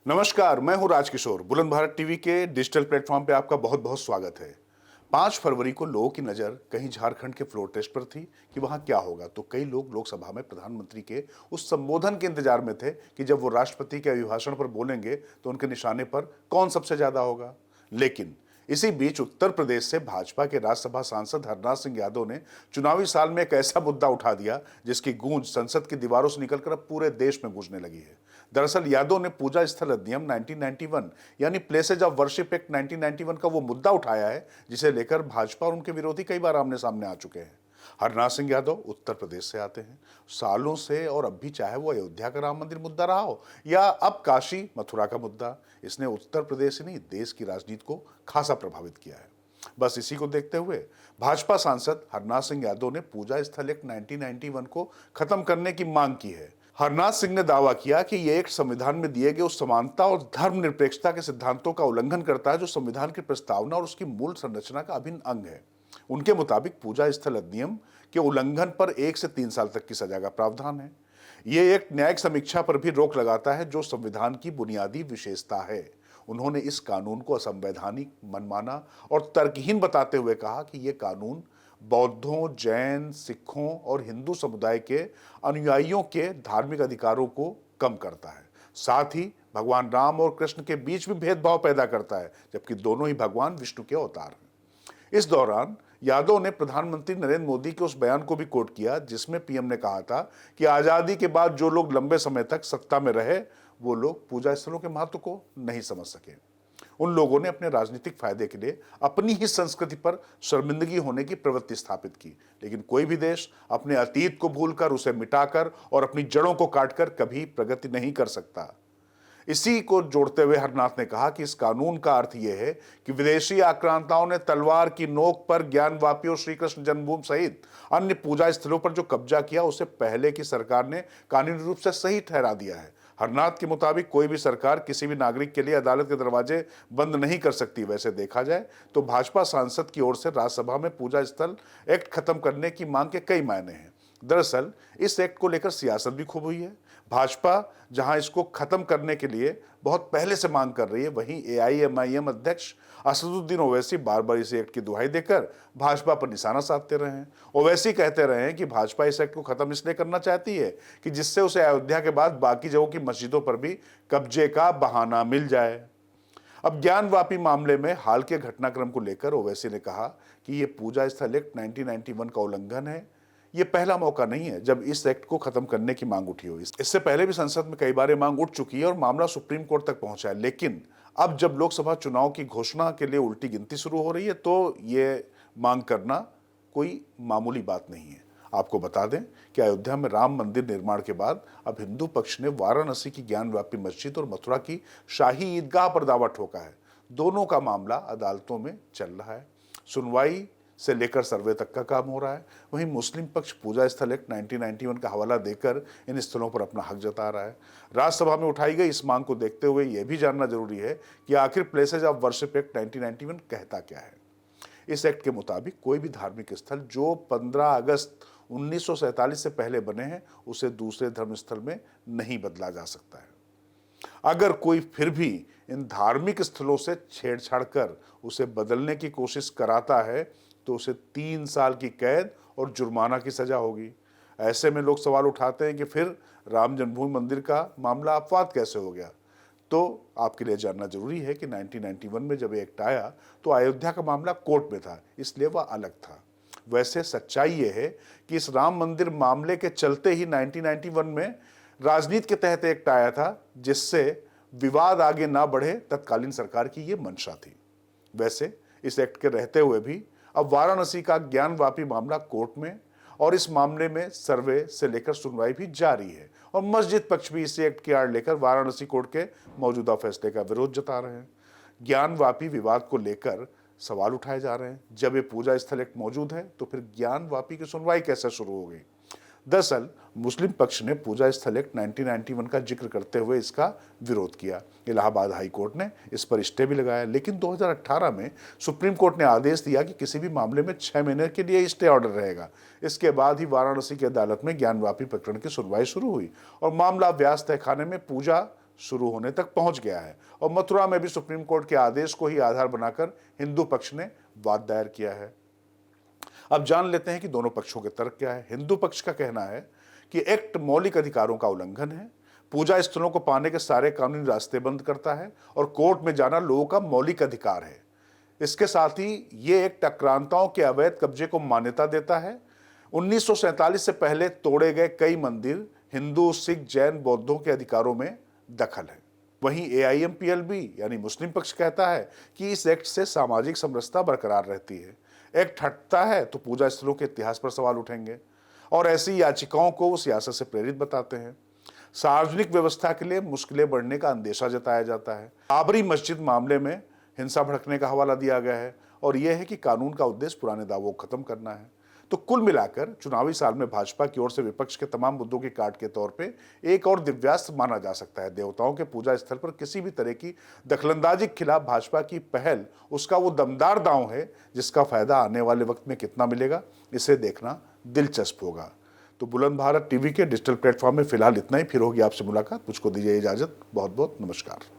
नमस्कार, मैं हूं राजकिशोर। बुलंद भारत टीवी के डिजिटल प्लेटफॉर्म पे आपका बहुत बहुत स्वागत है। 5 फरवरी को लोगों की नज़र कहीं झारखंड के फ्लोर टेस्ट पर थी कि वहां क्या होगा, तो कई लोग लोकसभा में प्रधानमंत्री के उस संबोधन के इंतजार में थे कि जब वो राष्ट्रपति के अभिभाषण पर बोलेंगे तो उनके निशाने पर कौन सबसे ज्यादा होगा। लेकिन इसी बीच उत्तर प्रदेश से भाजपा के राज्यसभा सांसद हरनाथ सिंह यादव ने चुनावी साल में एक ऐसा मुद्दा उठा दिया जिसकी गूंज संसद की दीवारों से निकलकर अब पूरे देश में गूंजने लगी है। दरअसल यादव ने पूजा स्थल अधिनियम 1991 यानी प्लेसेज ऑफ वर्शिप एक्ट 1991 का वो मुद्दा उठाया है जिसे लेकर भाजपा और उनके विरोधी कई बार आमने सामने आ चुके हैं। हरनाथ सिंह यादव उत्तर प्रदेश से आते हैं सालों से, और अब भी चाहे वो अयोध्या का राम मंदिर मुद्दा रहा हो या अब काशी मथुरा का मुद्दा, इसने उत्तर प्रदेश ही नहीं देश की राजनीति को खासा प्रभावित किया है। बस इसी को देखते हुए भाजपा सांसद हरनाथ सिंह यादव ने पूजा स्थल एक्ट 1991 को खत्म करने की मांग की है। हरनाथ सिंह ने दावा किया कि यह एक्ट संविधान में दिए गए उस समानता और धर्मनिरपेक्षता के सिद्धांतों का उल्लंघन करता है जो संविधान की प्रस्तावना और उसकी मूल संरचना का अभिन्न अंग है। उनके मुताबिक पूजा स्थल अधिनियम के उल्लंघन पर 1 से 3 साल तक की सजा का प्रावधान है। यह एक न्यायिक समीक्षा पर भी रोक लगाता है जो संविधान की बुनियादी विशेषता है। उन्होंने इस कानून को असंवैधानिक, मनमाना और तर्कहीन बताते हुए कहा कि यह कानून बौद्धों, जैन, सिखों और हिंदू समुदाय के अनुयायियों के धार्मिक अधिकारों को कम करता है। साथ ही भगवान राम और कृष्ण के बीच भी भेदभाव पैदा करता है, जबकि दोनों ही भगवान विष्णु के अवतार हैं। इस दौरान यादव ने प्रधानमंत्री नरेंद्र मोदी के उस बयान को भी कोट किया जिसमें पीएम ने कहा था कि आजादी के बाद जो लोग लंबे समय तक सत्ता में रहे वो लोग पूजा स्थलों के महत्व को नहीं समझ सके। उन लोगों ने अपने राजनीतिक फायदे के लिए अपनी ही संस्कृति पर शर्मिंदगी होने की प्रवृत्ति स्थापित की, लेकिन कोई भी देश अपने अतीत को भूलकर, उसे मिटाकर और अपनी जड़ों को काटकर कभी प्रगति नहीं कर सकता। इसी को जोड़ते हुए हरनाथ ने कहा कि इस कानून का अर्थ यह है कि विदेशी आक्रांताओं ने तलवार की नोक पर ज्ञानवापी और श्री कृष्ण जन्मभूमि सहित अन्य पूजा स्थलों पर जो कब्जा किया उसे पहले की सरकार ने कानूनी रूप से सही ठहरा दिया है। हरनाथ के मुताबिक कोई भी सरकार किसी भी नागरिक के लिए अदालत के दरवाजे बंद नहीं कर सकती। वैसे देखा जाए तो भाजपा सांसद की ओर से राज्यसभा में पूजा स्थल एक्ट खत्म करने की मांग के कई मायने हैं। दरअसल इस एक्ट को लेकर सियासत भी खूब हुई है। भाजपा जहां इसको खत्म करने के लिए बहुत पहले से मांग कर रही है, वहीं एआईएमआईएम अध्यक्ष असदुद्दीन ओवैसी बार बार इस एक्ट की दुहाई देकर भाजपा पर निशाना साधते रहे हैं। ओवैसी कहते रहे हैं कि भाजपा इस एक्ट को खत्म इसलिए करना चाहती है कि जिससे उसे अयोध्या के बाद बाकी जगहों की मस्जिदों पर भी कब्जे का बहाना मिल जाए। अब ज्ञानवापी मामले में हाल के घटनाक्रम को लेकर ओवैसी ने कहा कि यह पूजा स्थल एक्ट 1991 का उल्लंघन है। ये पहला मौका नहीं है जब इस एक्ट को खत्म करने की मांग उठी हो। इससे पहले भी संसद में कई बार ये मांग उठ चुकी है और मामला सुप्रीम कोर्ट तक पहुंचा है, लेकिन अब जब लोकसभा चुनाव की घोषणा के लिए उल्टी गिनती शुरू हो रही है तो ये मांग करना कोई मामूली बात नहीं है। आपको बता दें कि अयोध्या में राम मंदिर निर्माण के बाद अब हिंदू पक्ष ने वाराणसी की ज्ञानवापी मस्जिद और मथुरा की शाही ईदगाह पर दावा ठोका है। दोनों का मामला अदालतों में चल रहा है, सुनवाई से लेकर सर्वे तक का काम हो रहा है। वहीं मुस्लिम पक्ष पूजा स्थल एक्ट 1991 का हवाला देकर इन स्थलों पर अपना हक जता रहा है। राज्यसभा में उठाई गई इस मांग को देखते हुए यह भी जानना जरूरी है कि आखिर प्लेसेज ऑफ वर्शिप एक्ट 1991 कहता क्या है। इस एक्ट के मुताबिक कोई भी धार्मिक स्थल जो 15 अगस्त 1947 से पहले बने हैं उसे दूसरे धर्म स्थल में नहीं बदला जा सकता है। अगर कोई फिर भी इन धार्मिक स्थलों से छेड़छाड़ कर उसे बदलने की कोशिश कराता है तो उसे 3 साल की कैद और जुर्माना की सजा होगी। ऐसे में लोग सवाल उठाते हैं कि फिर राम जन्मभूमि मंदिर का मामला अपवाद कैसे हो गया। तो आपके लिए जानना जरूरी है कि 1991 में जब एक्ट आया तो अयोध्या का मामला कोर्ट में था, इसलिए वह अलग था। वैसे सच्चाई यह है कि इस राम मंदिर मामले के चलते ही 1991 में राजनीति के तहत एक्ट आया था जिससे विवाद आगे ना बढ़े, तत्कालीन सरकार की यह मंशा थी। वैसे इस एक्ट के रहते हुए भी अब वाराणसी का ज्ञानवापी मामला कोर्ट में और इस मामले में सर्वे से लेकर सुनवाई भी जारी है और मस्जिद पक्ष भी इस एक्ट की आड़ लेकर वाराणसी कोर्ट के मौजूदा फैसले का विरोध जता रहे हैं। ज्ञानवापी विवाद को लेकर सवाल उठाए जा रहे हैं, जब ये पूजा स्थल एक्ट मौजूद है तो फिर ज्ञानवापी की सुनवाई कैसे शुरू हो गई। दरअसल मुस्लिम पक्ष ने पूजा स्थल एक्ट 1991 का जिक्र करते हुए इसका विरोध किया। इलाहाबाद हाई कोर्ट ने इस पर स्टे भी लगाया, लेकिन 2018 में सुप्रीम कोर्ट ने आदेश दिया कि किसी भी मामले में 6 महीने के लिए स्टे ऑर्डर रहेगा। इसके बाद ही वाराणसी की अदालत में ज्ञानवापी प्रकरण की सुनवाई शुरू हुई और मामला व्यास तहखाने में पूजा शुरू होने तक पहुंच गया है और मथुरा में भी सुप्रीम कोर्ट के आदेश को ही आधार बनाकर हिंदू पक्ष ने वाद दायर किया है। अब जान लेते हैं कि दोनों पक्षों के तर्क क्या है। हिंदू पक्ष का कहना है कि एक्ट मौलिक अधिकारों का उल्लंघन है, पूजा स्थलों को पाने के सारे कानूनी रास्ते बंद करता है और कोर्ट में जाना लोगों का मौलिक अधिकार है। इसके साथ ही ये एक्ट आक्रांताओं के अवैध कब्जे को मान्यता देता है। 1947 से पहले तोड़े गए कई मंदिर हिंदू, सिख, जैन, बौद्धों के अधिकारों में दखल है। वहीं AIMPLB यानी मुस्लिम पक्ष कहता है कि इस एक्ट से सामाजिक समरसता बरकरार रहती है। एक्ट हटता है तो पूजा स्थलों के इतिहास पर सवाल उठेंगे और ऐसी याचिकाओं को वो सियासत से प्रेरित बताते हैं। सार्वजनिक व्यवस्था के लिए मुश्किलें बढ़ने का अंदेशा जताया जाता है। बाबरी मस्जिद मामले में हिंसा भड़कने का हवाला दिया गया है और यह है कि कानून का उद्देश्य पुराने दावों को खत्म करना है। तो कुल मिलाकर चुनावी साल में भाजपा की ओर से विपक्ष के तमाम मुद्दों की काट के तौर पे एक और दिव्यास्त्र माना जा सकता है। देवताओं के पूजा स्थल पर किसी भी तरह की दखलंदाजी के खिलाफ भाजपा की पहल उसका वो दमदार दांव है जिसका फायदा आने वाले वक्त में कितना मिलेगा, इसे देखना दिलचस्प होगा। तो बुलंद भारत टीवी के डिजिटल प्लेटफॉर्म में फिलहाल इतना ही। फिर होगी आपसे मुलाकात। मुझको दीजिए इजाजत। बहुत बहुत नमस्कार।